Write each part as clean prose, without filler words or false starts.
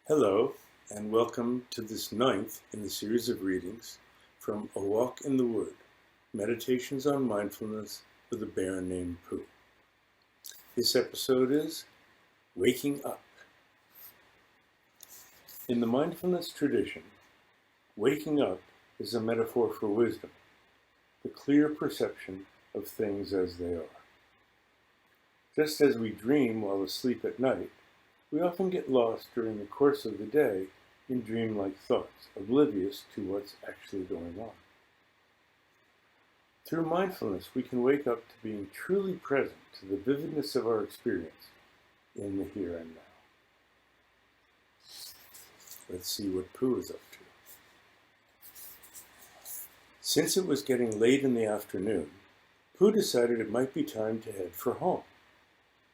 Hello, and welcome to this ninth in the series of readings from A Walk in the Wood, Meditations on Mindfulness with a Bear Named Pooh. This episode is Waking Up. In the mindfulness tradition, waking up is a metaphor for wisdom, the clear perception of things as they are. Just as we dream while asleep at night, we often get lost during the course of the day in dreamlike thoughts, oblivious to what's actually going on. Through mindfulness, we can wake up to being truly present to the vividness of our experience in the here and now. Let's see what Pooh is up to. Since it was getting late in the afternoon, Pooh decided it might be time to head for home.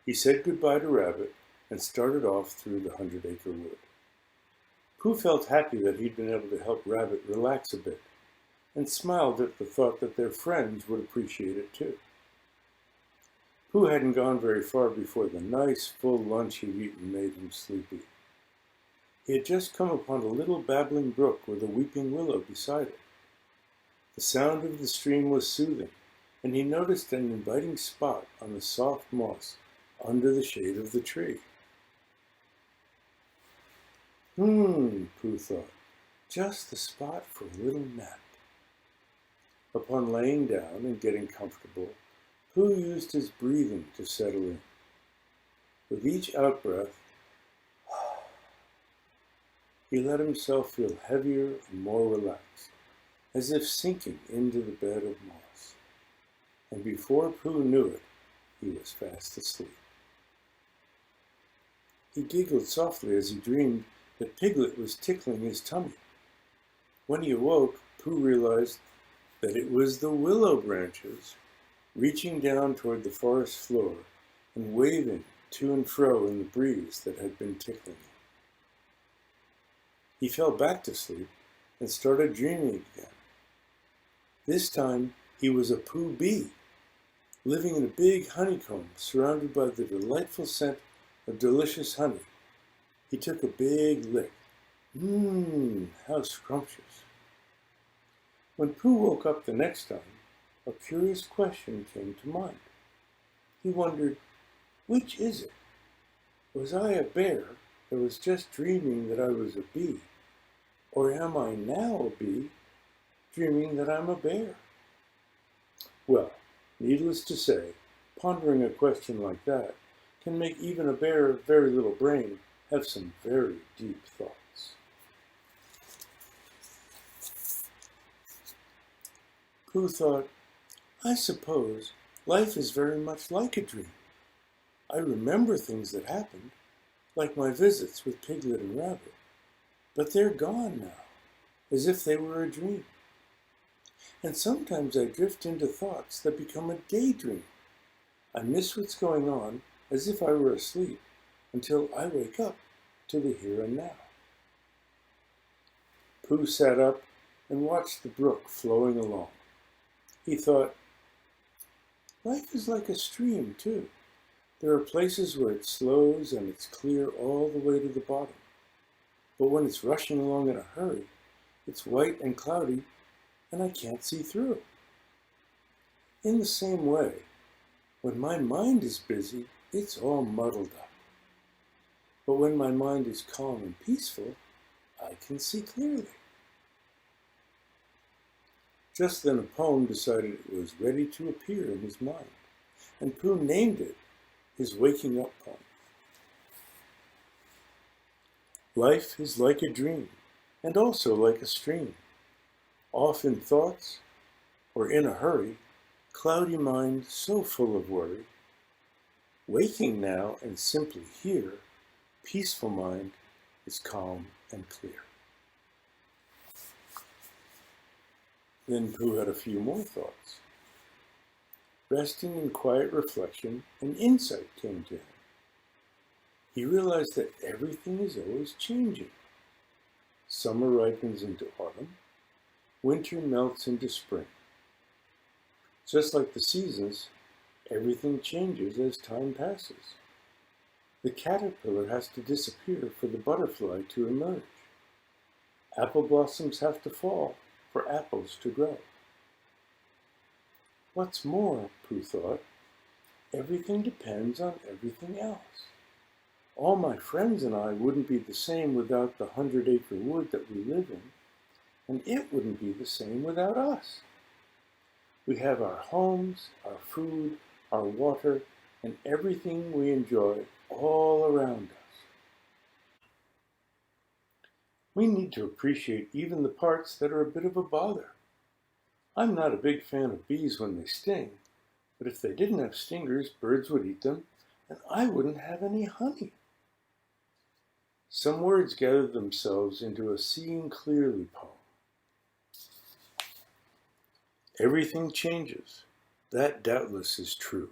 He said goodbye to Rabbit and started off through the 100-acre wood. Pooh felt happy that he'd been able to help Rabbit relax a bit, and smiled at the thought that their friends would appreciate it too. Pooh hadn't gone very far before the nice, full lunch he'd eaten made him sleepy. He had just come upon a little babbling brook with a weeping willow beside it. The sound of the stream was soothing, and he noticed an inviting spot on the soft moss under the shade of the tree. Pooh thought, just the spot for a little nap. Upon laying down and getting comfortable, Pooh used his breathing to settle in. With each out-breath, he let himself feel heavier and more relaxed, as if sinking into the bed of moss. And before Pooh knew it, he was fast asleep. He giggled softly as he dreamed that Piglet was tickling his tummy. When he awoke, Pooh realized that it was the willow branches reaching down toward the forest floor and waving to and fro in the breeze that had been tickling him. He fell back to sleep and started dreaming again. This time he was a Pooh bee, living in a big honeycomb surrounded by the delightful scent of delicious honey. He took a big lick. How scrumptious. When Pooh woke up the next time, a curious question came to mind. He wondered, which is it? Was I a bear that was just dreaming that I was a bee? Or am I now a bee, dreaming that I'm a bear? Well, needless to say, pondering a question like that can make even a bear of very little brain have some very deep thoughts. Pooh thought, I suppose life is very much like a dream. I remember things that happened, like my visits with Piglet and Rabbit, but they're gone now, as if they were a dream. And sometimes I drift into thoughts that become a daydream. I miss what's going on as if I were asleep until I wake up to the here and now. Pooh sat up and watched the brook flowing along. He thought, life is like a stream, too. There are places where it slows and it's clear all the way to the bottom. But when it's rushing along in a hurry, it's white and cloudy, and I can't see through it. In the same way, when my mind is busy, it's all muddled up. But when my mind is calm and peaceful, I can see clearly. Just then a poem decided it was ready to appear in his mind, and Pooh named it his waking up poem. Life is like a dream, and also like a stream. Off in thoughts, or in a hurry, cloudy mind so full of worry. Waking now and simply here, peaceful mind is calm and clear. Then Pooh had a few more thoughts. Resting in quiet reflection, an insight came to him. He realized that everything is always changing. Summer ripens into autumn, winter melts into spring. Just like the seasons, everything changes as time passes. The caterpillar has to disappear for the butterfly to emerge. Apple blossoms have to fall for apples to grow. What's more, Pooh thought, everything depends on everything else. All my friends and I wouldn't be the same without the 100-acre wood that we live in, and it wouldn't be the same without us. We have our homes, our food, our water, and everything we enjoy all around us. We need to appreciate even the parts that are a bit of a bother. I'm not a big fan of bees when they sting, but if they didn't have stingers, birds would eat them, and I wouldn't have any honey. Some words gathered themselves into a Seeing Clearly poem. Everything changes. That doubtless is true.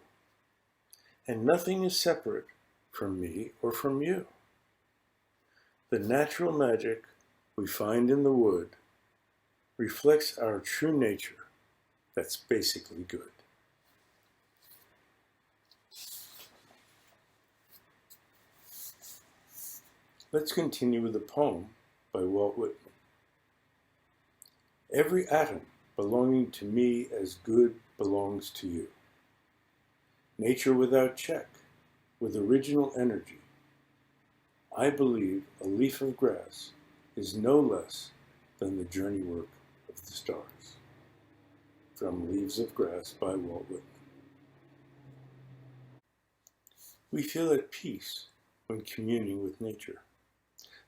And nothing is separate from me or from you. The natural magic we find in the wood reflects our true nature that's basically good. Let's continue with a poem by Walt Whitman. Every atom belonging to me as good belongs to you. Nature without check, with original energy. I believe a leaf of grass is no less than the journey work of the stars. From Leaves of Grass by Walt Whitman. We feel at peace when communing with nature.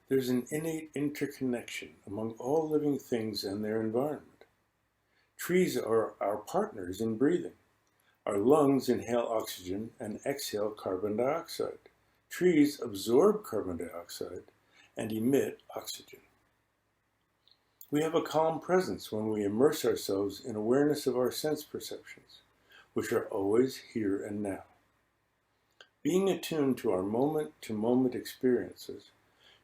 There's an innate interconnection among all living things and their environment. Trees are our partners in breathing. Our lungs inhale oxygen and exhale carbon dioxide. Trees absorb carbon dioxide and emit oxygen. We have a calm presence when we immerse ourselves in awareness of our sense perceptions, which are always here and now. Being attuned to our moment-to-moment experiences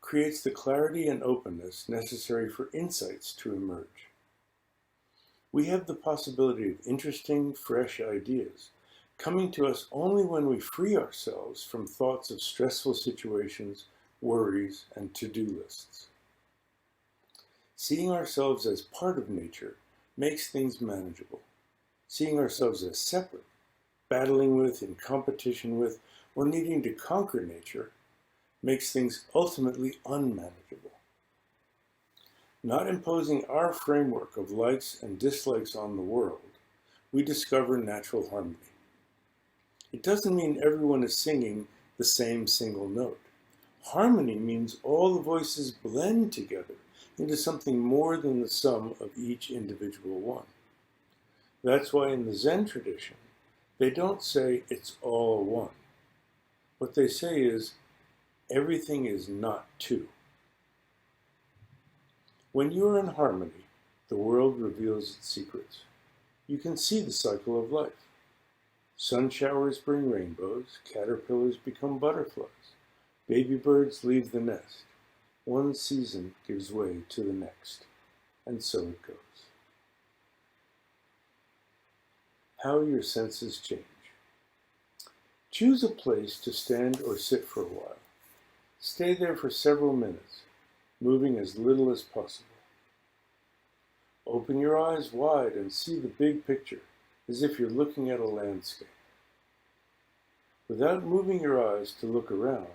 creates the clarity and openness necessary for insights to emerge. We have the possibility of interesting, fresh ideas coming to us only when we free ourselves from thoughts of stressful situations, worries, and to-do lists. Seeing ourselves as part of nature makes things manageable. Seeing ourselves as separate, battling with, in competition with, or needing to conquer nature makes things ultimately unmanageable. Not imposing our framework of likes and dislikes on the world, we discover natural harmony. It doesn't mean everyone is singing the same single note. Harmony means all the voices blend together into something more than the sum of each individual one. That's why in the Zen tradition, they don't say it's all one. What they say is, everything is not two. When you are in harmony, the world reveals its secrets. You can see the cycle of life. Sun showers bring rainbows, caterpillars become butterflies, baby birds leave the nest. One season gives way to the next, and so it goes. How your senses change. Choose a place to stand or sit for a while. Stay there for several minutes, moving as little as possible. Open your eyes wide and see the big picture, as if you're looking at a landscape. Without moving your eyes to look around,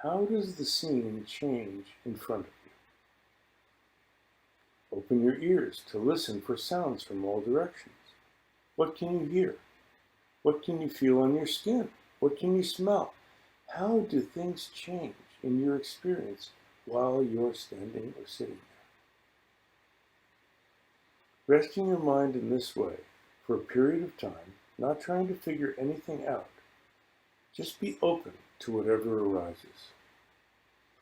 how does the scene change in front of you? Open your ears to listen for sounds from all directions. What can you hear? What can you feel on your skin? What can you smell? How do things change in your experience while you're standing or sitting there? Resting your mind in this way for a period of time, not trying to figure anything out, just be open to whatever arises.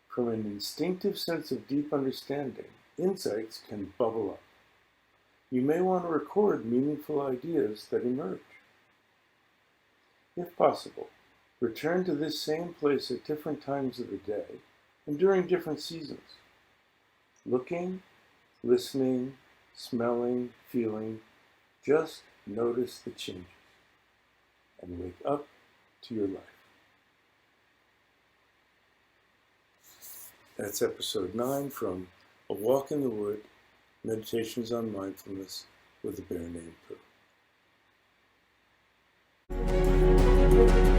From an instinctive sense of deep understanding, insights can bubble up. You may want to record meaningful ideas that emerge. If possible, return to this same place at different times of the day and during different seasons. Looking, listening, smelling, feeling, just notice the changes and wake up to your life. That's episode 9 from A Walk in the Wood, Meditations on Mindfulness with the Bear Named Pooh.